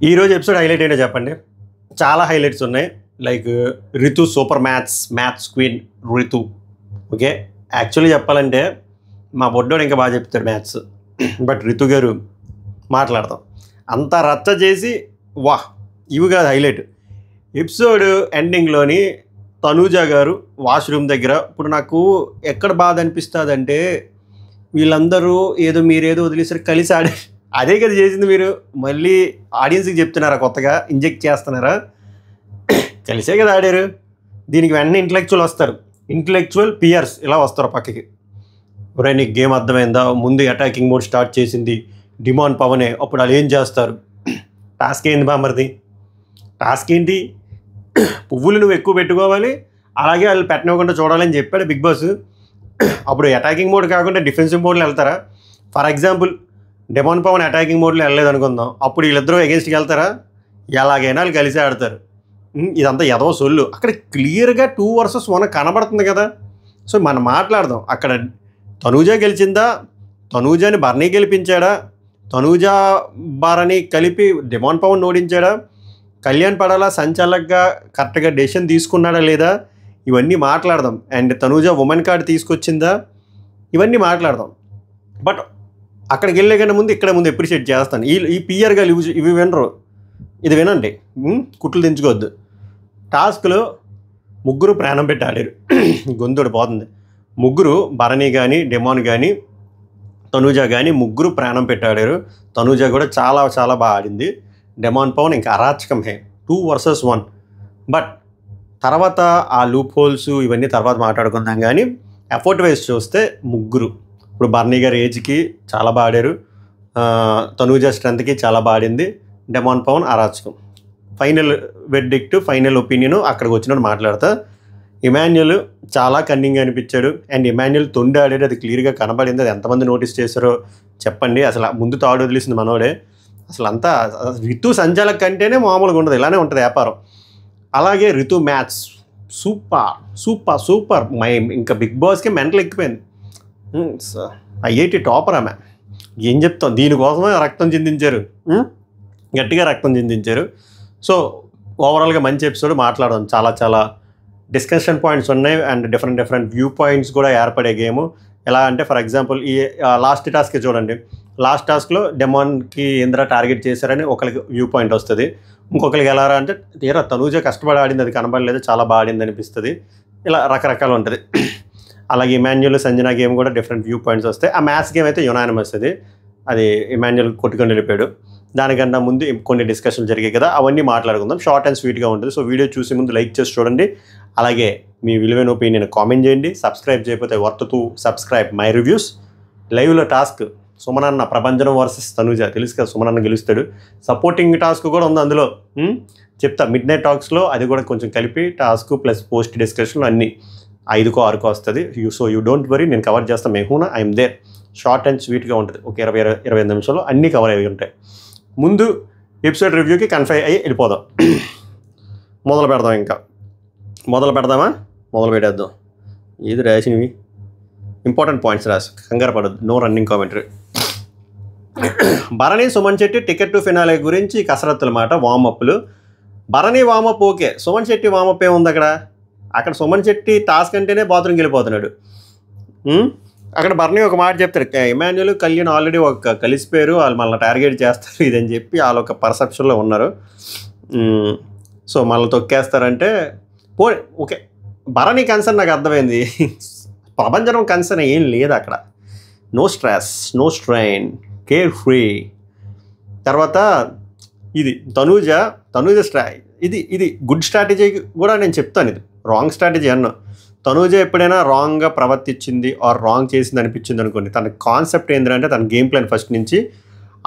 ఈరోజు episode highlight ఏంటో చెప్పండి. చాలా హైలైట్స్ ఉన్నాయి. Like Ritu super maths queen Ritu. Okay, actually చెప్పాలంటే మా బొడ్డోడు ఇంకా బాగా చెప్తాడు మ్యాథ్స్. బట్ రితు గారు మాట్లాడతాం అంత రచ్చ చేసి ఇవి కాదు హైలైట్. ఎపిసోడ్ ఎండింగ్లోని తనూజ గారు వాష్రూమ్ దగ్గర. ఇప్పుడు నాకు ఎక్కడ బాధ అనిపిస్తుంది అంటే, వీళ్ళందరూ మీరేదో వదిలేసారు, కలిసి ఆడే అదే కదా చేసింది. మీరు మళ్ళీ ఆడియన్స్కి చెప్తున్నారా, కొత్తగా ఇంజెక్ట్ చేస్తున్నారా? కలిసే కదా ఆడారు. దీనికి వెంటనే ఇంటలెక్చువల్ వస్తారు, ఇంటలెక్చువల్ పియర్స్ ఇలా వస్తారు పక్కకి. ఒరే నీకు గేమ్ అర్థమైందా? ముందు అటాకింగ్ మోడ్ స్టార్ట్ చేసింది డిమాండ్ పవనే, అప్పుడు వాళ్ళు ఏం చేస్తారు? టాస్క్ ఏంది బామర్ది? టాస్క్ ఏంటి? పువ్వులు నువ్వు ఎక్కువ పెట్టుకోవాలి, అలాగే వాళ్ళు పెట్టనివ్వకుండా చూడాలని చెప్పాడు బిగ్ బాస్. అప్పుడు అటాకింగ్ మోడ్ కాకుండా డిఫెన్సివ్ మోడ్లో వెళ్తారా? For example demand Pawan attacking మోడ్లో వెళ్ళలేదు అనుకుందాం, అప్పుడు వీళ్ళిద్దరూ అగేన్స్ట్కి వెళ్తారా? ఎలాగైనా వాళ్ళు కలిసి ఆడతారు. ఇదంతా ఎదవ సొల్లు. అక్కడ క్లియర్గా 2 versus 1 కనబడుతుంది కదా. సో మనం మాట్లాడదాం. అక్కడ తనూజ గెలిచిందా? తనూజని బర్నీ గెలిపించాడా? తనూజ బారని కలిపి డిమాండ్ పవన్ ఓడించాడా? కళ్యాణ్ పడాలా సంచాలక్గా కరెక్ట్గా డెసిషన్ తీసుకున్నాడా లేదా? ఇవన్నీ మాట్లాడదాం. అండ్ తనూజ ఉమెన్ కార్డ్ తీసుకొచ్చిందా? ఇవన్నీ మాట్లాడదాం. బట్ అక్కడికి వెళ్ళే కన్నా ముందు ఇక్కడ ముందు అప్రిషియేట్ చేస్తాను. ఈ పియర్గా ఇవి వినరు. ఇది వినండి, కుట్లు తెంచుకోవద్దు. టాస్క్లో ముగ్గురు ప్రాణం పెట్టి ఆడారు. గొంతుడు పోతుంది. ముగ్గురు భరణి కానీ డిమాన్ కానీ తనూజ కానీ ముగ్గురు ప్రాణం పెట్టి ఆడారు. తనూజ కూడా చాలా చాలా బాగా ఆడింది. డిమాండ్ పవన్ ఇంకా అరాచకం 2 versus 1. బట్ తర్వాత ఆ లూప్ హోల్స్ ఇవన్నీ తర్వాత మాట్లాడుకుందాం. కానీ ఎఫర్ట్ వైజ్ చూస్తే ముగ్గురు, ఇప్పుడు బర్నీ గారి ఏజ్కి చాలా బాగా ఆడారు, తనూజ స్ట్రెంత్కి చాలా బాగా ఆడింది, డిమాండ్ పవన్ అరాచకం. ఫైనల్ వెర్డిక్ట్, ఫైనల్ ఒపీనియన్ అక్కడికి వచ్చినట్టు మాట్లాడతా. ఇమాన్యుల్ చాలా కన్నింగ్ అనిపించాడు. అండ్ ఇమాన్యుల్ తొండి ఆడాడు, అది క్లియర్గా కనబడింది. అది ఎంతమంది నోటీస్ చేశారో చెప్పండి. అసలు ముందు తాడు వదిలేసింది మనోడే. అసలు అంతా రితు సంచాలక్ కంటేనే మామూలుగా ఉండదు, ఇలానే ఉంటుంది వ్యాపారం. అలాగే Ritu maths super super super. ఇంకా బిగ్ బాస్కి మెంటల్ ఎక్కిపోయింది. ఐఐటి టాపర్ ఆమె. ఏం చెప్తాం, దీనికోసమే రక్తం చిందించారు, గట్టిగా రక్తం చిందించారు. సో ఓవరాల్గా మంచి ఎపిసోడ్. మాట్లాడదాం. చాలా చాలా డిస్కషన్ పాయింట్స్ ఉన్నాయి అండ్ డిఫరెంట్ వ్యూ పాయింట్స్ కూడా ఏర్పడే గేము. ఎలా అంటే ఫర్ ఎగ్జాంపుల్ ఈ లాస్ట్ టాస్క్ చూడండి. లాస్ట్ టాస్క్లో డెమాన్కి ఇంద్ర టార్గెట్ చేశారని ఒకరికి వ్యూ పాయింట్ వస్తుంది. ఇంకొకరికి ఎలా అంటే తీరా తనూజ కష్టపడి ఆడింది, అది కనబడలేదు, చాలా బాగా ఆడింది అనిపిస్తుంది. ఇలా రకరకాలు ఉంటుంది. అలాగే ఇమాన్యుల్ సంజన గేమ్ కూడా డిఫరెంట్ వ్యూ పాయింట్స్ వస్తాయి. ఆ మ్యాథ్స్ గేమ్ అయితే యునానిమస్. అది ఇమాన్యుల్ కొట్టుకొని వెళ్ళిపోయాడు. దానికన్నా ముందు కొన్ని డిస్కషన్లు జరిగాయి కదా, అవన్నీ మాట్లాడుకుందాం. షార్ట్ అండ్ స్వీట్గా ఉంటుంది. సో వీడియో చూసే ముందు లైక్ చేసి చూడండి. అలాగే మీ విలువైన ఒపీనియన్ కామెంట్ చేయండి. సబ్స్క్రైబ్ చేయకపోతే వర్త్ సబ్స్క్రైబ్ మై రివ్యూస్. లైవ్లో టాస్క్ సుమనన్న ప్రభంజనం వర్సెస్ తనూజ, తెలుసు కదా సుమనన్న గెలుస్తాడు. సపోర్టింగ్ టాస్క్ కూడా ఉంది అందులో, చెప్తా. మిడ్ నైట్ టాక్స్లో అది కూడా కొంచెం కలిపి టాస్క్ ప్లస్ పోస్ట్ డిస్కషన్లు అన్నీ 5కో 6కో వస్తుంది. సో యూ డోంట్ వరీ, నేను కవర్ చేస్తాను. మెహూనా ఐఎమ్ దేర్. షార్ట్ అండ్ స్వీట్గా ఉంటుంది. ఒక 20-25 నిమిషాలు అన్నీ కవర్ అయ్యి ఉంటాయి. ముందు ఎపిసోడ్ రివ్యూకి కన్ఫై అయ్యి వెళ్ళిపోదాం. మొదలు పెడదాం. ఇంకా మొదలు పెడదామా? మొదలు పెట్టేద్దాం. ఏది రాసినవి ఇంపార్టెంట్ పాయింట్స్ రాసి కంగారు పడద్దు. No running commentary. Bharani Suman Shetty ticket to finale గురించి కసరత్తుల మాట. వామప్లు. Bharani warmup okay, Suman Shetty warmup ఏముంది అక్కడ? అక్కడ సుమన్ శెట్టి టాస్క్ అంటేనే బాత్రూమ్కి వెళ్ళిపోతున్నాడు. అక్కడ భరణి ఒక మాట చెప్తాడు, ఇమాన్యుల్ కళ్యాణ్ ఆల్రెడీ కలిసిపోయారు, వాళ్ళు మళ్ళీ టార్గెట్ చేస్తారు ఇదని చెప్పి వాళ్ళు ఒక పర్సెప్షన్లో ఉన్నారు. సో మళ్ళీ తొక్కేస్తారంటే ఓకే. భరణి కన్సర్న్ నాకు అర్థమైంది. ప్రభంజనం కన్సర్న్ ఏం లేదు అక్కడ. No stress, no strain, care free. తర్వాత ఇది తనూజ ఇది గుడ్ స్ట్రాటజీ కూడా నేను చెప్తాను. ఇది రాంగ్ స్ట్రాటజీ అన్నా. తనూజ ఎప్పుడైనా రాంగ్గా ప్రవర్తించింది ఆర్ రాంగ్ చేసింది అనిపించింది అనుకోండి, తన కాన్సెప్ట్ ఏంటంటే తన గేమ్ ప్లాన్ ఫస్ట్ నుంచి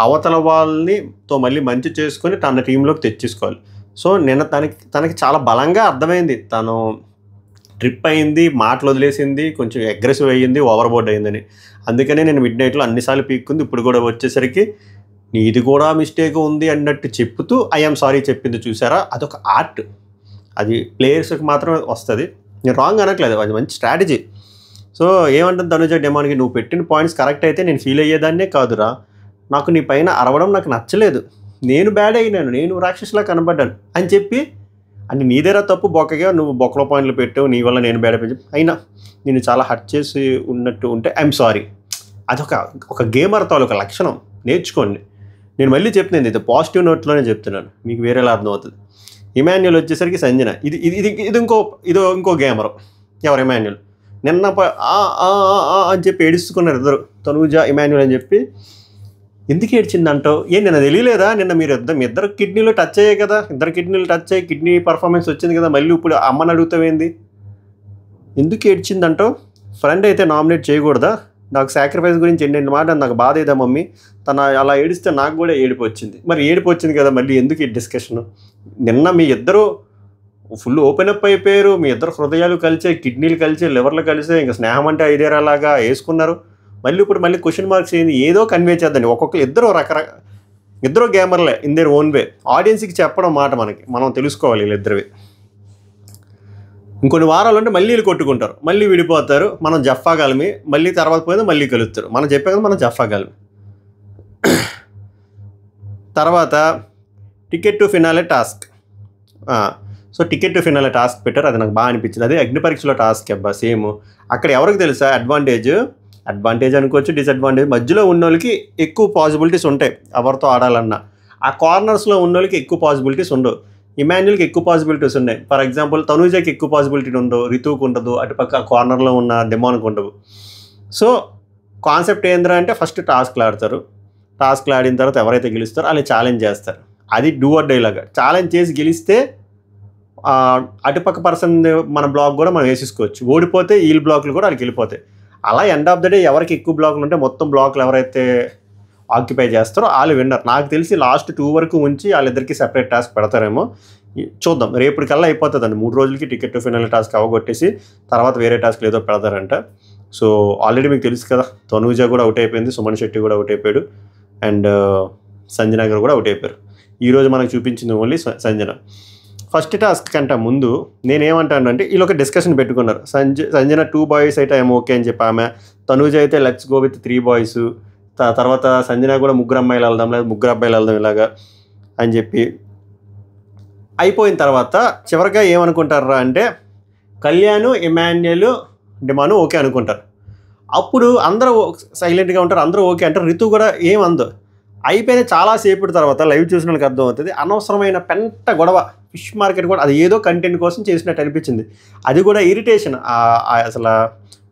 అవతల వాళ్ళనితో మళ్ళీ మంచి చేసుకొని తన టీంలోకి తెచ్చేసుకోవాలి. సో నిన్న తనకి చాలా బలంగా అర్థమైంది. తను ట్రిప్ అయింది, మాటలు వదిలేసింది, కొంచెం అగ్రెసివ్ అయ్యింది, ఓవర్బోర్డ్ అయిందని. అందుకనే నేను మిడ్ నైట్లో అన్నిసార్లు పీక్కుంది. ఇప్పుడు కూడా వచ్చేసరికి నీది కూడా మిస్టేక్ ఉంది అన్నట్టు చెప్తూ ఐఎమ్ సారీ చెప్పింది. చూసారా, అదొక ఆర్ట్. అది ప్లేయర్స్కి మాత్రమే వస్తుంది. నేను రాంగ్ అనట్లేదు, అది మంచి స్ట్రాటజీ. సో ఏమంటుంది తనుజ డిమాండ్కి, నువ్వు పెట్టిన పాయింట్స్ కరెక్ట్ అయితే నేను ఫీల్ అయ్యేదాన్నే కాదురా, నాకు నీ పైన అరవడం నాకు నచ్చలేదు, నేను బ్యాడ్ అయినాను, నేను రాక్షసులా కనబడ్డాను అని చెప్పి, అంటే నీదేరా తప్పు బొక్కగా నువ్వు బొక్కలో పాయింట్లు పెట్టావు, నీ వల్ల నేను బ్యాడ్ అయిపోయి అయినా నేను చాలా హర్ట్ చేసి ఉన్నట్టు ఉంటే ఐఎమ్ సారీ. అదొక గేమర్ తాలూకా లక్షణం, నేర్చుకోండి. నేను మళ్ళీ చెప్తున్నాను, ఇది పాజిటివ్ నోట్లోనే చెప్తున్నాను, మీకు వేరేలా అర్థమవుతుంది. ఇమాన్యుల్ వచ్చేసరికి సంజన, ఇంకో గేమరు. ఎవరు? ఇమాన్యుల్. నిన్న అని చెప్పి ఏడుస్తుకున్నారు ఇద్దరు, తనూజ ఇమాన్యుల్ అని చెప్పి. ఎందుకు ఏడ్చిందంటావు? నిన్న తెలియలేదా? నిన్న మీ ఇద్దరు కిడ్నీలు టచ్ అయ్యాయి కదా, ఇద్దరు కిడ్నీలు టచ్ అయ్యి కిడ్నీ పర్ఫార్మెన్స్ వచ్చింది కదా, మళ్ళీ ఇప్పుడు అమ్మని అడుగుతావేంది? ఎందుకు ఏడ్చిందంటావు? ఫ్రెండ్ అయితే నామినేట్ చేయకూడదా? నాకు సాక్రిఫైస్ గురించి ఎన్ని మాట నాకు బాధ అయిదా మమ్మీ, తను అలా ఏడిస్తే నాకు కూడా ఏడుపు వచ్చింది. మరి ఏడుపు వచ్చింది కదా, మళ్ళీ ఎందుకు ఈ డిస్కషన్? నిన్న మీ ఇద్దరు ఫుల్ ఓపెన్ అప్ అయిపోయారు, మీ ఇద్దరు హృదయాలు కలిసే, కిడ్నీలు కలిసే, లివర్లు కలిసే, ఇంకా స్నేహం అంటే ఐదేరాలాగా వేసుకున్నారు. మళ్ళీ క్వశ్చన్ మార్క్స్ ఏంది? ఏదో కన్వే చేద్దండి. ఇద్దరు గేమర్లే ఇన్ దేర్ ఓన్ వే. ఆడియన్స్కి చెప్పడం మాట మనం తెలుసుకోవాలి వీళ్ళిద్దరివి. ఇంకొన్ని వారాలు అంటే మళ్ళీ వీళ్ళు కొట్టుకుంటారు, మళ్ళీ విడిపోతారు. మనం జఫాగలమి, మళ్ళీ తర్వాత పోయింది మళ్ళీ కలుస్తారు. మనం చెప్పే కదా మనం జఫాగలమి. తర్వాత ticket to finale task. So ticket to finale task పెట్టారు, అది నాకు బాగా అనిపించింది. అదే అగ్ని పరీక్షలో టాస్క్ అబ్బా సేమ్. అక్కడ ఎవరికి తెలుసా అడ్వాంటేజ్ అనుకోవచ్చు, డిసడ్వాంటేజ్. మధ్యలో ఉన్న వాళ్ళకి ఎక్కువ పాసిబిలిటీస్ ఉంటాయి ఎవరితో ఆడాలన్నా. ఆ కార్నర్స్లో ఉన్న వాళ్ళకి ఎక్కువ పాసిబిలిటీస్ ఉండవు. ఇమాన్యుల్కి ఎక్కువ పాసిబిలిటీస్ ఉన్నాయి. ఫర్ ఎగ్జాంపుల్ తనూజకి ఎక్కువ పాసిబిలిటీ ఉండవు, రితువుకు ఉండదు, అటుపక్క కార్నర్లో ఉన్న డెమాన్కి ఉండవు. సో కాన్సెప్ట్ ఏంద్రా అంటే ఫస్ట్ టాస్క్లు ఆడతారు, టాస్క్లు ఆడిన తర్వాత ఎవరైతే గెలుస్తారో వాళ్ళు ఛాలెంజ్ చేస్తారు. అది డూ ఆర్ డై లాగా. ఛాలెంజ్ చేసి గెలిస్తే అటుపక్క పర్సన్ మన బ్లాక్ కూడా మనం వేసేసుకోవచ్చు. ఓడిపోతే వీళ్ళ బ్లాక్లు కూడా వాళ్ళకి వెళ్ళిపోతాయి. అలా ఎండ్ ఆఫ్ ద డే ఎవరికి ఎక్కువ బ్లాక్లు ఉంటే మొత్తం బ్లాక్లు ఎవరైతే ఆక్యుపై చేస్తారో వాళ్ళు విన్నర్. నాకు తెలిసి లాస్ట్ 2 వరకు ఉంచి వాళ్ళిద్దరికి సెపరేట్ టాస్క్ పెడతారేమో, చూద్దాం. రేపటికల్లా అయిపోతుందండి, 3 రోజులకి టికెట్ టు ఫైనల్ టాస్క్ అవగొట్టేసి తర్వాత వేరే టాస్క్లు ఏదో పెడతారంట. సో ఆల్రెడీ మీకు తెలుసు కదా, తనూజ కూడా అవుట్ అయిపోయింది, సుమన్ శెట్టి కూడా అవుట్ అయిపోయాడు, అండ్ సంజన గారు కూడా అవుట్ అయిపోయారు. ఈరోజు మనకు చూపించింది ఓన్లీ సంజన. ఫస్ట్ టాస్క్ కంటే ముందు నేనేమంటాను అంటే వీళ్ళు ఒక డిస్కషన్ పెట్టుకున్నారు. సంజన 2 బాయ్స్ అయితే ఏమో ఓకే అని చెప్పి ఆమె, తనూజ అయితే లెట్స్ గో విత్ 3 బాయ్స్, తర్వాత సంజన కూడా 3 అమ్మాయిలు వెళ్దాం, లేదా 3 అబ్బాయిలు వెళ్దాం ఇలాగా అని చెప్పి అయిపోయిన తర్వాత చివరిగా ఏమనుకుంటారా అంటే కళ్యాణ్, ఇమాన్యుల్, డిమాను ఓకే అనుకుంటారు. అప్పుడు అందరూ సైలెంట్గా ఉంటారు, అందరూ ఓకే అంటారు. రితు కూడా ఏమందో. అయిపోయిన చాలాసేపటి తర్వాత లైవ్ చూసిన వాళ్ళకి అర్థమవుతుంది, అనవసరమైన పెంట గొడవ, ఫిష్ మార్కెట్ కూడా అది ఏదో కంటెంట్ కోసం చేసినట్టు అనిపించింది. అది కూడా ఇరిటేషన్, అసలు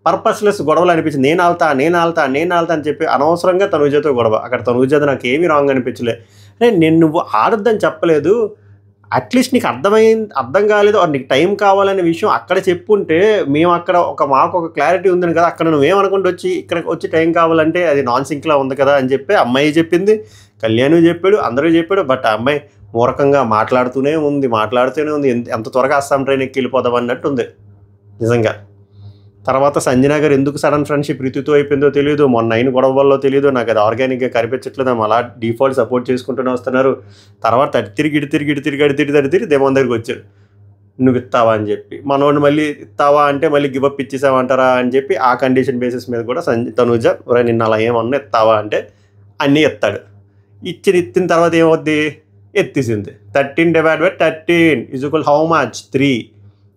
పర్పస్లెస్ గొడవలు అనిపించింది. నేను ఆల్తా అని చెప్పి అనవసరంగా తనూజతో గొడవ. అక్కడ తనూజతో నాకు ఏమీ రాంగ్ అనిపించలే. నేను నువ్వు ఆడొద్దని చెప్పలేదు, అట్లీస్ట్ నీకు అర్థం కాలేదు, నీకు టైం కావాలనే విషయం అక్కడ చెప్పుంటే మేము అక్కడ మాకు ఒక క్లారిటీ ఉందని కదా. అక్కడ నువ్వేమనుకుంటూ వచ్చి ఇక్కడికి వచ్చి టైం కావాలంటే అది నాన్ సింక్లా ఉంది కదా అని చెప్పి అమ్మాయి చెప్పింది, కళ్యాణ్ చెప్పాడు, అందరూ చెప్పాడు. బట్ ఆ అమ్మాయి మూర్ఖంగా మాట్లాడుతూనే ఉంది. ఎంత త్వరగా అస్సాం ట్రైన్ ఎక్కి వెళ్ళిపోదాం అన్నట్టు ఉంది నిజంగా. తర్వాత సంజన గారు ఎందుకు సడన్ ఫ్రెండ్షిప్ రితుతో అయిపోయిందో తెలియదు, మొన్న అయిన గొడవ వల్ల తెలియదు, నాకు అది ఆర్గానిక్గా కనిపించట్లేదు, అలా డిఫాల్ట్ సపోర్ట్ చేసుకుంటూనే వస్తున్నారు. తర్వాత తిరిగి దేమోన్ దగ్గరికి వచ్చారు, నువ్వు ఇస్తావా అని చెప్పి. మనోడిని మళ్ళీ ఇస్తావా అంటే మళ్ళీ గివప్ ఇచ్చేసావంటారా అని చెప్పి ఆ కండిషన్ బేసిస్ మీద కూడా తనూజ నిన్న అలా ఏమన్నా ఇస్తావా అంటే అన్నీ ఎత్తాడు. ఇచ్చిన తర్వాత ఏమవుద్ది, ఎత్తేసింది. 13/13 హౌ మచ్ 3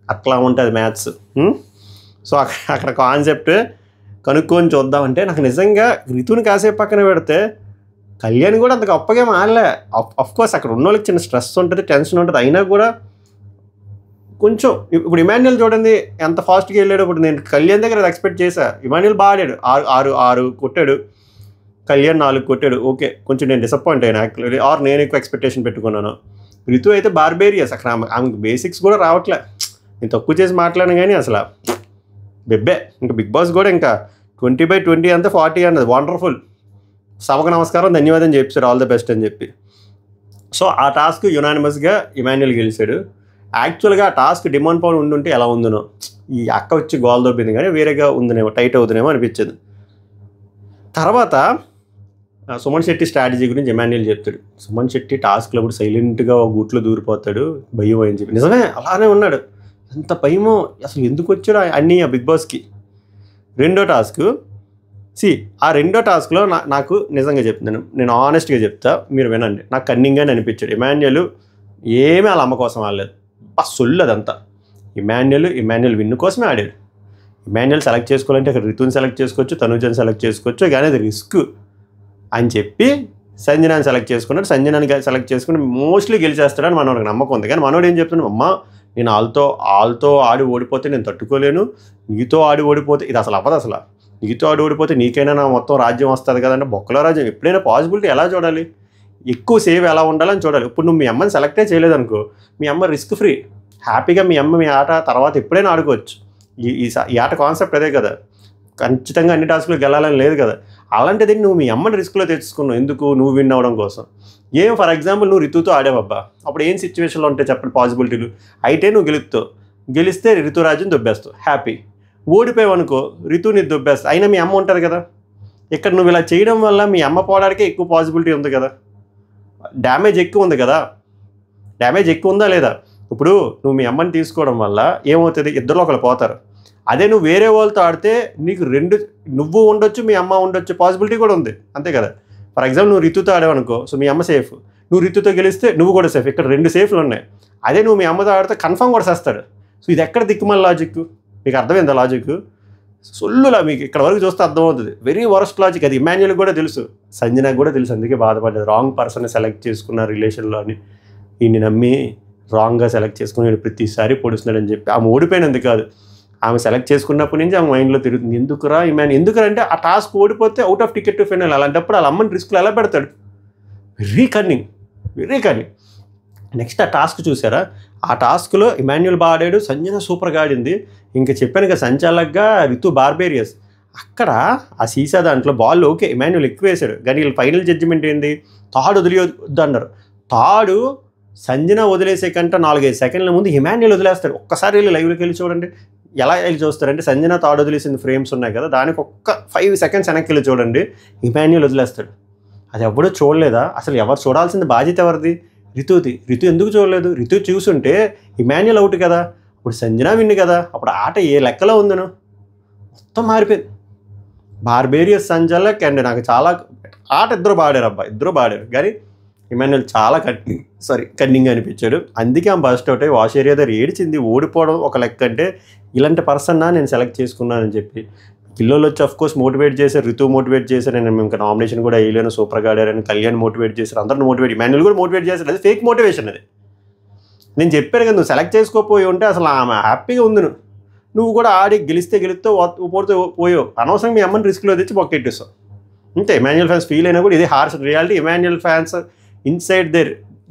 అట్లా ఉంటుంది మ్యాథ్స్. సో అక్కడ కాన్సెప్ట్ కనుక్కొని చూద్దామంటే నాకు నిజంగా రితుని కాసేపు పక్కన పెడితే కళ్యాణ్ కూడా అంత గొప్పగా మారలే. అఫ్కోర్స్ అక్కడ ఉన్న వాళ్ళకి చిన్న స్ట్రెస్ ఉంటుంది, టెన్షన్ ఉంటుంది, అయినా కూడా కొంచెం. ఇప్పుడు ఇమాన్యుల్ చూడండి ఎంత ఫాస్ట్గా వెళ్ళాడు. ఇప్పుడు నేను కళ్యాణ్ దగ్గర ఎక్స్పెక్ట్ చేశా, ఇమాన్యుల్ బాగా ఆడాడు, 6 కొట్టాడు, కళ్యాణ్ 4 కొట్టాడు. ఓకే, కొంచెం నేను డిసప్పాయింట్ అయ్యాను యాక్చువల్లీ, నేను ఎక్కువ ఎక్స్పెక్టేషన్ పెట్టుకున్నాను. రితు అయితే బార్బేరియస్, అక్కడ ఆమెకు బేసిక్స్ కూడా రావట్లే. నేను తక్కువ చేసి మాట్లాడాను కానీ అసలు బెబ్బే. ఇంకా బిగ్ బాస్ కూడా ఇంకా 20/20 అంతా 40 అన్నది వండర్ఫుల్. సభకు నమస్కారం, ధన్యవాదం చెప్పారు, ఆల్ ద బెస్ట్ అని చెప్పి. సో ఆ టాస్క్ యునానిమస్గా ఇమాన్యుల్ గెలిచాడు. యాక్చువల్గా ఆ టాస్క్ డిమాండ్ పవర్ ఉండుంటే ఎలా ఉందనో, ఈ అక్క వచ్చి గోల్ దొబ్బింది కానీ వేరేగా ఉందనేమో, టైట్ అవుతుందేమో అనిపించింది. తర్వాత సుమన్ శెట్టి స్ట్రాటజీ గురించి ఇమాన్యుల్ చెప్తాడు. సుమన్ శెట్టి టాస్క్లో కూడా సైలెంట్గా గూట్లో దూరిపోతాడు, భయం అని చెప్పి. నిజమే, అలానే ఉన్నాడు. ఎంత భయమో అసలు, ఎందుకు వచ్చాడు అన్నీ ఆ బిగ్ బాస్కి. రెండో టాస్క్ ఆ రెండో టాస్క్లో నాకు నిజంగా చెప్తున్నాను, నేను ఆనెస్ట్గా చెప్తా, మీరు వినండి. నాకు కన్నింగ్గానే అనిపించాడు. ఇమాన్యుల్ ఏమీ వాళ్ళ అమ్మ కోసం ఆడలేదు, సొల్లు అదంతా. ఇమాన్యుల్ విన్ను కోసమే ఆడాడు. ఇమాన్యుల్ సెలెక్ట్ చేసుకోవాలంటే అక్కడ రితుని సెలెక్ట్ చేసుకోవచ్చు, తనుజని సెలెక్ట్ చేసుకోవచ్చు, కానీ అది రిస్క్ అని చెప్పి సంజనాని సెలెక్ట్ చేసుకున్నాడు. సంజనాని సెలెక్ట్ చేసుకుని మోస్ట్లీ గెలిచేస్తాడని మనోడికి నమ్మకం ఉంది. కానీ మనోడు ఏం చెప్తున్నాడు, అమ్మ నేను వాళ్ళతో ఆడి ఓడిపోతే నేను తట్టుకోలేను, నీతో ఆడి ఓడిపోతే ఇది అసలు అవ్వదు, అసలు నీతో ఆడి ఓడిపోతే నీకైనా నా మొత్తం రాజ్యం వస్తుంది కదంటే బొక్కల రాజ్యం ఎప్పుడైనా పాసిబిలిటీ ఎలా చూడాలి, ఎక్కువ సేవ్ ఎలా ఉండాలని చూడాలి. ఇప్పుడు నువ్వు మీ అమ్మని సెలెక్టే చేయలేదనుకో, మీ అమ్మ రిస్క్ ఫ్రీ, హ్యాపీగా మీ అమ్మ మీ ఆట తర్వాత ఎప్పుడైనా ఆడుకోవచ్చు. ఈ ఆట కాన్సెప్ట్ అదే కదా, ఖచ్చితంగా అన్ని టాస్కులు గెలాలని లేదు కదా. అలాంటిది నువ్వు మీ అమ్మని రిస్క్లో తెచ్చుకున్నావు ఎందుకు, నువ్వు విన్ అవ్వడం కోసం. ఫర్ ఎగ్జాంపుల్ నువ్వు రితుతో ఆడేవబ్బా, అప్పుడు ఏం సిచ్యువేషన్లో ఉంటాయి చెప్పండి పాసిబిలిటీలు. అయితే నువ్వు గెలిస్తే ఋతురాజుని దొబ్బేస్తావు, హ్యాపీ. ఓడిపోయావనుకో ఋతుని దొబ్బేస్తావు, అయినా మీ అమ్మ ఉంటుంది కదా. ఇక్కడ నువ్వు ఇలా చేయడం వల్ల మీ అమ్మ పోవడానికే ఎక్కువ పాసిబిలిటీ ఉంది కదా, డ్యామేజ్ ఎక్కువ ఉంది కదా. డ్యామేజ్ ఎక్కువ ఉందా లేదా? ఇప్పుడు నువ్వు మీ అమ్మని తీసుకోవడం వల్ల ఏమవుతుంది, ఇద్దరు ఒకరు పోతారు. అదే నువ్వు వేరే వాళ్ళతో ఆడితే నీకు నువ్వు ఉండొచ్చు, మీ అమ్మ ఉండొచ్చు, పాసిబిలిటీ కూడా ఉంది, అంతే కదా. ఫర్ ఎగ్జాంపుల్ నువ్వు ఋతుతో ఆడావనుకో, సో మీ అమ్మ సేఫ్, నువ్వు ఋతుతో గెలిస్తే నువ్వు కూడా సేఫ్. ఇక్కడ 2 సేఫ్లు ఉన్నాయి. అదే నువ్వు మీ అమ్మతో ఆడితే కన్ఫర్మ్ కూడా చేస్తాడు. సో ఇది ఎక్కడ దిక్కుమల లాజిక్, మీకు అర్థమైందా లాజిక్? సొల్లులా మీకు ఇక్కడ వరకు చూస్తే అర్థమవుతుంది. వెరీ వరస్ట్ లాజిక్ అది. ఇమాన్యుల్ కూడా తెలుసు, సంజనాకి కూడా తెలుసు, అందుకే బాధపడ్డది. రాంగ్ పర్సన్ సెలెక్ట్ చేసుకున్న రిలేషన్లో అని ఈయన్ని నమ్మి రాంగ్గా సెలెక్ట్ చేసుకుని వీడు ప్రతిసారి పొడుస్తున్నాడని చెప్పి. ఆమె ఓడిపోయినందుకు కాదు, ఆమె సెలెక్ట్ చేసుకున్నప్పటి నుంచి ఆమె మైండ్లో తిరుగుతుంది, ఎందుకురా ఎందుకంటే ఆ టాస్క్ ఓడిపోతే out of ticket to final. అలాంటప్పుడు వాళ్ళ అమ్మని రిస్క్లో ఎలా పెడతాడు? Very cunning. నెక్స్ట్ ఆ టాస్క్ చూసారా, ఆ టాస్క్లో ఇమాన్యుల్ బాగా ఆడాడు, సంజన సూపర్గా ఆడింది. ఇంకా చెప్పాను కదా సంచాలక్గా ఋతు బార్బేరియస్. అక్కడ ఆ సీసా దాంట్లో బాల్ ఓకే ఇమాన్యుల్ ఎక్కువ వేశాడు, కానీ వీళ్ళు ఫైనల్ జడ్జిమెంట్ ఏంది, తాడు వదిలేయొద్దు అన్నారు. తాడు సంజన వదిలేసే కంటే 4-5 సెకండ్ల ముందు ఇమాన్యుల్ వదిలేస్తాడు. ఒక్కసారి వెళ్ళి లైవ్లోకి వెళ్ళి చూడండి ఎలా వెళ్ళి చూస్తారంటే, సంజన తాడు వదిలేసిన ఫ్రేమ్స్ ఉన్నాయి కదా, దానికి ఒక్క 5 సెకండ్స్ వెనక్కి వెళ్ళి చూడండి, ఇమాన్యుల్ వదిలేస్తాడు. అది ఎవడో చూడలేదా? అసలు ఎవరు చూడాల్సింది బాధ్యత ఎవరిది? ఋతు ఎందుకు చూడలేదు? ఋతు చూసుంటే ఇమాన్యుల్ అవుట్ కదా, ఇప్పుడు సంజన విన్ కదా, అప్పుడు ఆట ఏ లెక్కలో ఉందను మొత్తం మారిపోయింది. బార్బేరియస్ సంజలక్ అండ్ నాకు చాలా ఆట ఇద్దరు బాడారు, కానీ ఇమాన్యుల్ చాలా కన్నింగ్ అనిపించాడు. అందుకే ఆమె బస్ట్ అవుట్ అయ్యి వాష్ ఏరియా దగ్గర ఏడిచింది. ఓడిపోవడం ఒక లెక్క అంటే ఇలాంటి పర్సన్నా నేను సెలెక్ట్ చేసుకున్నానని చెప్పి పిల్లలు వచ్చి అఫ్కోర్స్ మోటివేట్ చేశారు, ఋతు మోటివేట్ చేశారు, నేను ఇంకా నామినేషన్ కూడా వేయలేను, సూపర్గా ఆడారని కళ్యాణ్ మోటివేట్ చేశారు, అందరిని మోటివేట్, ఇమాన్యుల్ కూడా మోటివేట్ చేశారు. అది ఫేక్ మోటివేషన్. అది నేను చెప్పాను కదా, నువ్వు సెలెక్ట్ చేసుకోపోయి ఉంటే అసలు ఆమె హ్యాపీగా ఉంది, నువ్వు కూడా ఆడి గెలిస్తే పోతే పోయో, అనవసరంగా మీ అమ్మని రిస్క్లో తెచ్చి బొక్కెట్టేస్తావు. అంతే. ఇమాన్యుల్ ఫ్యాన్స్ ఫీల్ అయినా కూడా ఇది harsh reality. Emmanuel fans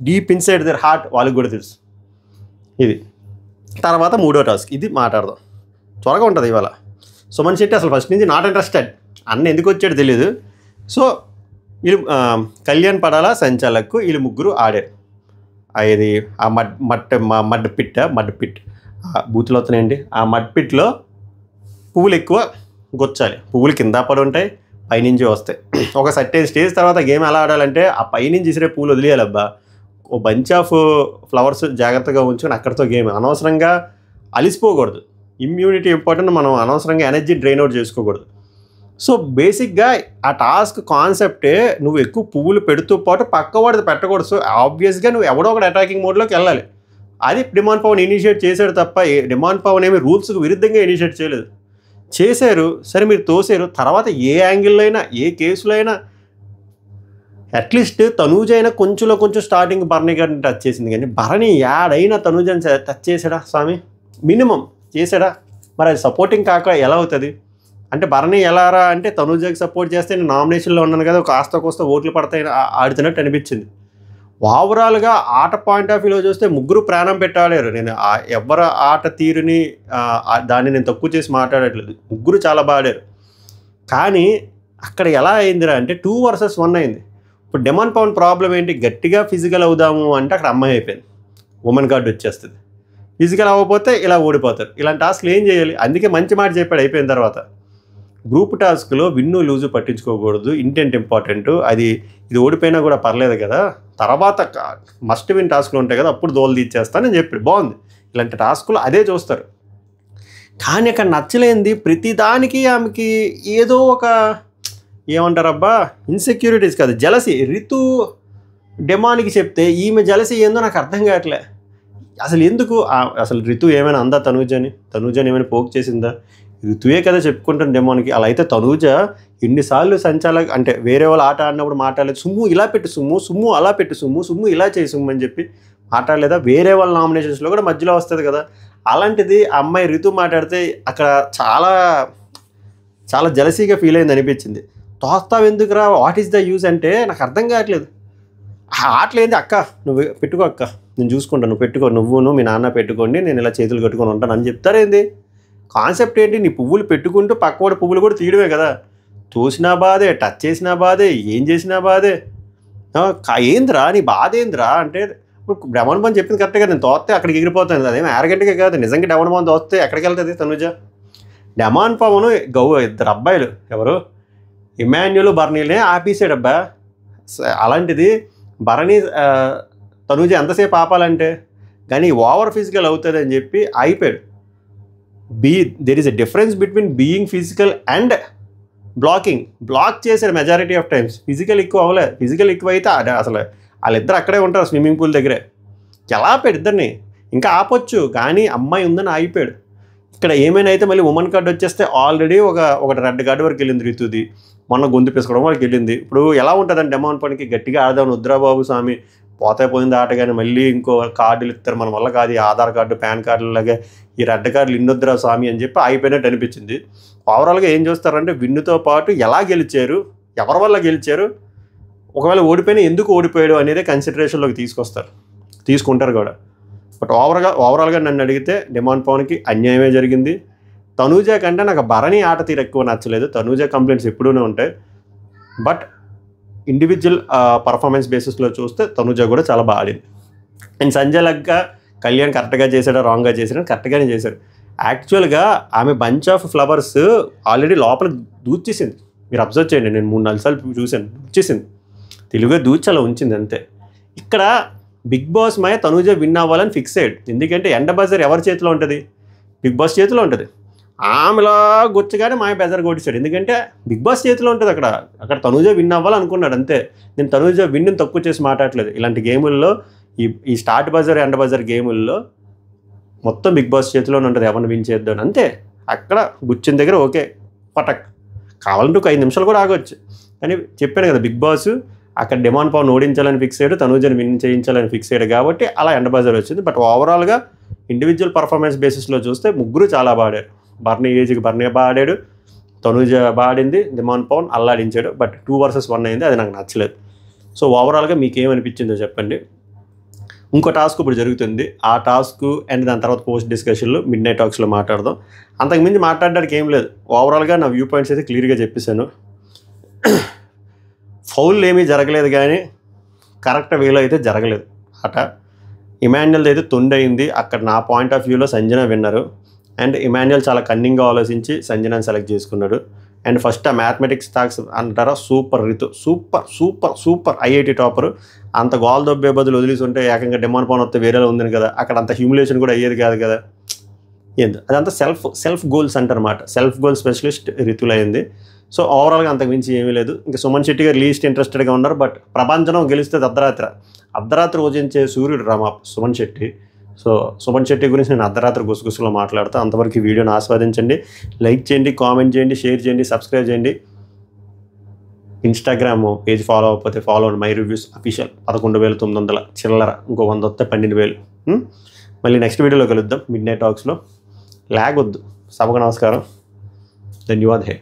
deep inside their heart వాళ్ళకి కూడా తెలుసు ఇది. తర్వాత 3వ టాస్క్, ఇది మాట్లాడదాం, త్వరగా ఉంటుంది ఇవాళ. సుమన్ శెట్టి అసలు ఫస్ట్ నుంచి నాట్ ఇంట్రెస్టెడ్, అన్న ఎందుకు వచ్చాడు తెలియదు. సో వీళ్ళు కళ్యాణ్ పడాల సంచాలకు వీళ్ళు ముగ్గురు ఆడారు. ఇది ఆ మడ్ పిట్ బూతులు అవుతున్నాయండి. ఆ మడ్ పిట్లో పువ్వులు ఎక్కువ గొచ్చాలి, పువ్వులు కింద పడి ఉంటాయి, పైనుంచి వస్తాయి. ఒక సర్టెన్ స్టేజ్ తర్వాత గేమ్ ఎలా ఆడాలంటే ఆ పైనుంచి ఇసిరే పూలు వదిలేయాలబ్బా, ఓ బంచ్ ఆఫ్ ఫ్లవర్స్ జాగ్రత్తగా ఉంచుకొని అక్కడితో గేమ్. అనవసరంగా అలిసిపోకూడదు, ఇమ్యూనిటీ ఇంపార్టెంట్, మనం అనవసరంగా ఎనర్జీ డ్రైన్ అవుట్ చేసుకోకూడదు. సో బేసిక్గా ఆ టాస్క్ కాన్సెప్టే నువ్వు ఎక్కువ పువ్వులు పెడుతూ పాటు పక్కవాడిది పెట్టకూడదు. సో ఆబ్వియస్గా నువ్వు ఎవడో ఒకటి అటాకింగ్ మోడ్లోకి వెళ్ళాలి. అది డిమాండ్ పవన్ ఇనిషియేట్ చేశాడు తప్ప డిమాండ్ పవన్ ఏమి రూల్స్కి విరుద్ధంగా ఇనిషియేట్ చేయలేదు. చేశారు, సరే మీరు తోసారు, తర్వాత ఏ యాంగిల్లో అయినా ఏ కేసులో అయినా అట్లీస్ట్ తనూజ అయినా కొంచెం స్టార్టింగ్ భరణి గారిని టచ్ చేసింది, కానీ భరణి యాడైనా తనూజని టచ్ చేశాడా స్వామి? మినిమం చేశాడా? మరి అది సపోర్టింగ్ కాక ఎలా అవుతుంది అంటే, భరణి ఎలారా అంటే తనూజకి సపోర్ట్ చేస్తే నేను నామినేషన్లో ఉన్నాను కదా, కాస్త ఓట్లు పడతాయి ఆడుతున్నట్టు అనిపించింది. ఓవరాల్గా ఆట పాయింట్ ఆఫ్ వ్యూలో చూస్తే ముగ్గురు ప్రాణం పెట్టాడారు. నేను ఎవరి ఆట తీరుని దాన్ని నేను తక్కువ చేసి మాట్లాడట్లేదు, ముగ్గురు చాలా బాగా ఆడారు. కానీ అక్కడ ఎలా అయిందిరా అంటే 2 versus 1 అయింది. ఇప్పుడు డిమాండ్ పవన్ ప్రాబ్లం ఏంటి, గట్టిగా ఫిజికల్ అవుదాము అంటే అక్కడ అమ్మాయి అయిపోయింది, ఉమెన్ కార్డు వచ్చేస్తుంది. ఫిజికల్ అవ్వకపోతే ఇలా ఓడిపోతారు. ఇలాంటి టాస్క్లు ఏం చేయాలి? అందుకే మంచి మాట చెప్పాడు అయిపోయిన తర్వాత, గ్రూప్ టాస్క్లో విన్ను లూజు పట్టించుకోకూడదు, ఇంటెంట్ ఇంపార్టెంట్. ఇది ఓడిపోయినా కూడా పర్లేదు కదా, తర్వాత మస్ట్ విన్ టాస్క్లు ఉంటాయి కదా, అప్పుడు దోలు తీర్చేస్తానని చెప్పి బాగుంది. ఇలాంటి టాస్కులు అదే చూస్తారు. కానీ అక్కడ నచ్చలేంది ప్రతిదానికి ఆమెకి ఏదో ఒక ఏమంటారబ్బా, ఇన్సెక్యూరిటీస్ కాదు, జలసీ. రితు డెమాన్కి చెప్తే ఈమె జలసీ ఏందో నాకు అర్థం కావట్లే. అసలు ఎందుకు అసలు రితు ఏమైనా అందా తనూజని ఏమైనా పోక్ చేసిందా? రితువే కదా చెప్పుకుంటాను డెమాన్కి. అలా అయితే తనూజ ఎన్నిసార్లు సంచాలక అంటే వేరే వాళ్ళు ఆట ఆడినప్పుడు మాట్లాడలేదు, సుమ్ము ఇలా పెట్టు సుమ్ము అలా పెట్టు సుమ్ము ఇలా చేయి సుమ్ము అని చెప్పి మాట్లాడలేదా? వేరే వాళ్ళ నామినేషన్స్లో కూడా మధ్యలో వస్తుంది కదా. అలాంటిది ఆ అమ్మాయి రితు మాట్లాడితే అక్కడ చాలా చాలా జలసీగా ఫీల్ అయింది అనిపించింది. తోస్తావు ఎందుకురా, వాట్ ఈస్ ద యూజ్ అంటే నాకు అర్థం కావట్లేదు. ఆటలేంది అక్క, నువ్వు పెట్టుకో అక్క, నేను చూసుకుంటాను, నువ్వు పెట్టుకో, నువ్వును మీ నాన్న పెట్టుకోండి, నేను ఇలా చేతులు కట్టుకొని ఉంటాను అని చెప్తారేంది? కాన్సెప్ట్ ఏంటి? నీ పువ్వులు పెట్టుకుంటూ పక్కవాడి పువ్వులు కూడా తీయడమే కదా. చూసినా బాధే, టచ్ చేసినా బాధే, ఏం చేసినా బాధే. ఏంద్రా నీ బాధ ఏంద్రా అంటే, ఇప్పుడు డెమన్ పని చెప్పింది కరెక్ట్గా, నేను తోస్తే అక్కడికి ఎగిరిపోతాను. అదేమో యారగెంట్గా కాదు, నిజంగా డెమన్ పవన్ తోస్తే ఎక్కడికి వెళ్తుంది తనుజ? డెమాన్ పవన్ ఇద్దరు అబ్బాయిలు, ఎవరు ఇమాన్యుల్ బర్నీలనే ఆపేసాడు అబ్బా. అలాంటిది భరణి తనుజ ఎంతసేపు ఆపాలంటే, కానీ ఓవర్ ఫిజికల్ అవుతుంది అని చెప్పి అయిపోయాడు. There is a difference between being physical and block చేశారు మెజారిటీ ఆఫ్ టైమ్స్. ఫిజికల్ ఎక్కువ అవ్వలేదు. ఫిజికల్ ఎక్కువ అయితే అసలు వాళ్ళిద్దరు అక్కడే ఉంటారు స్విమ్మింగ్ పూల్ దగ్గరే. ఎలా ఆపాడు ఇద్దరిని? ఇంకా ఆపొచ్చు, కానీ అమ్మాయి ఉందని ఆగిపోయాడు. ఇక్కడ ఏమైనా అయితే మళ్ళీ ఉమెన్ కార్డు వచ్చేస్తే ఆల్రెడీ ఒకటి రెడ్ కార్డు వరకు వెళ్ళింది రితుది, మొన్న గొంతు పేసుకోవడం వరకు వెళ్ళింది. ఇప్పుడు ఎలా ఉంటుందని డెమాన్ పనికి గట్టిగా ఆడదామని వద్దురాబాబు స్వామి, పోయింది ఆట, కానీ మళ్ళీ ఇంకో కార్డులు ఇస్తారు మన వల్ల కాదు, ఆధార్ కార్డు పాన్ కార్డులాగే ఈ రెడ్ కార్డులు ఇన్నొద్దురా స్వామి అని చెప్పి అయిపోయినట్టు అనిపించింది. ఓవరాల్గా ఏం చూస్తారంటే విన్నుతో పాటు ఎలా గెలిచారు, ఎవరి వల్ల గెలిచారు, ఒకవేళ ఓడిపోయినా ఎందుకు ఓడిపోయాడు అనేది కన్సిడరేషన్లోకి తీసుకుంటారు కూడా. బట్ ఓవరాల్గా నన్ను అడిగితే డెమాన్ పవన్కి అన్యాయమే జరిగింది. తనూజ కంటే నాకు భరణి ఆట తీరు ఎక్కువ నచ్చలేదు. తనూజ కంప్లైంట్స్ ఎప్పుడూనే ఉంటాయి, బట్ ఇండివిజువల్ పర్ఫార్మెన్స్ బేసిస్లో చూస్తే తనూజ కూడా చాలా బాగా ఆడింది. అండ్ సంజయ్ లగ్గా కళ్యాణ్ కరెక్ట్గా చేశాడో రాంగ్గా చేశాడో, కరెక్ట్గానే చేశాడు. యాక్చువల్గా ఆమె బంచ్ ఆఫ్ ఫ్లవర్స్ ఆల్రెడీ లోపల దూచేసింది. మీరు అబ్జర్వ్ చేయండి, నేను 3-4 సార్లు చూశాను, దూచేసింది. తెలుగుగా దూచి అలా ఉంచింది అంతే. ఇక్కడ బిగ్ బాస్ మాయ తనూజ విన్ అవ్వాలని ఫిక్స్ అయ్యాడు. ఎందుకంటే ఎండ బజర్ ఎవరి చేతిలో ఉంటుంది? బిగ్ బాస్ చేతిలో ఉంటుంది. ఆమెలా గుచ్చగానే మాయ బెజర్ కొట్టిస్తాడు, ఎందుకంటే బిగ్ బాస్ చేతిలో ఉంటుంది. అక్కడ తనూజ విన్ అవ్వాలనుకున్నాడు అంతే. నేను తనూజ విన్ని తక్కువ చేసి మాట్లాడలేదు. ఇలాంటి గేముల్లో ఈ స్టార్ట్ బజర్ ఎండ బజర్ గేముల్లో మొత్తం బిగ్ బాస్ చేతిలోనే ఉంటుంది, ఎవరిని విన్ చేద్దాం అంతే. అక్కడ గుచ్చిన దగ్గర ఓకే పటక్, కావాలంటే ఒక 5 నిమిషాలు కూడా ఆగవచ్చు. కానీ చెప్పాను కదా, బిగ్ బాస్ అక్కడ డెమాన్ పవన్ ఓడించాలని ఫిక్స్ అయ్యాడు, తనూజని విన్ చేయించాలని ఫిక్స్ అయ్యాడు, కాబట్టి అలా ఎండ బజర్ వచ్చింది. బట్ ఓవరాల్గా ఇండివిజువల్ పర్ఫార్మెన్స్ బేసిస్లో చూస్తే ముగ్గురు చాలా బాగా ఆడారు. బర్నీ ఏజ్కి బర్నీ బాగా ఆడాడు, తనూజ బాగా ఆడింది, డెమాన్ పవన్ అల్లాడించాడు. బట్ 2 vs 1 అయింది, అది నాకు నచ్చలేదు. సో ఓవరాల్గా మీకు ఏమనిపించిందో చెప్పండి. ఇంకో టాస్క్ ఇప్పుడు జరుగుతుంది, ఆ టాస్క్ అండ్ దాని తర్వాత పోస్ట్ డిస్కషన్లో మిడ్ నైట్ టాక్స్లో మాట్లాడదాం. అంతకుమించి మాట్లాడడానికి ఏం లేదు. ఓవరాల్గా నా వ్యూ పాయింట్స్ అయితే క్లియర్గా చెప్పేశాను. ఫౌల్ ఏమీ జరగలేదు, కానీ కరెక్ట్ వేలో అయితే జరగలేదు ఆట. ఇమాన్యుల్ అయితే తొండయింది. అక్కడ నా పాయింట్ ఆఫ్ వ్యూలో సంజన విన్నరు. అండ్ ఇమాన్యుల్ చాలా కన్నింగ్గా ఆలోచించి సంజనాని సెలెక్ట్ చేసుకున్నాడు. అండ్ ఫస్ట్ ఆ మ్యాథమెటిక్స్ టాక్స్ అంటారా, super Ritu, super IIT topper. అంత గోల్ దొబ్బే బదులు వదిలేసి ఉంటే ఏకంగా డెమాన్ పవన్ వస్తే వేరేలా ఉందని కదా, అక్కడ అంత హ్యూమిలేషన్ కూడా అయ్యేది కాదు కదా. ఏంది అదంతా సెల్ఫ్ గోల్స్ అంటారన్నమాట. సెల్ఫ్ గోల్ స్పెషలిస్ట్ రితులు అయింది. సో ఓవరాల్గా అంతకు మించి ఏమీ లేదు. ఇంకా సుమన్ శెట్టి గారు లీస్ట్ ఇంట్రెస్టెడ్గా ఉన్నారు. బట్ ప్రపంచం గెలిస్తే అర్ధరాత్రి రోజుంచే సూర్యుడు సుమన్ శెట్టి. సో సుమన్ శెట్టి గురించి నేను అర్ధరాత్రి గుసగుసలో మాట్లాడతాను. అంతవరకు ఈ వీడియోని ఆస్వాదించండి, లైక్ చేయండి, కామెంట్ చేయండి, షేర్ చేయండి, సబ్స్క్రైబ్ చేయండి. ఇన్స్టాగ్రామ్ పేజ్ ఫాలో అవ్వకపోతే ఫాలో అండి, మై రివ్యూస్ అఫీషియల్. 11,900 చిల్లర, ఇంకో 100 వస్తే 12,000. మళ్ళీ నెక్స్ట్ వీడియోలో కలుద్దాం మిడ్ నైట్ టాక్స్లో. లాగ్ వద్దు. సభకు నమస్కారం, ధన్యవాద్ హే.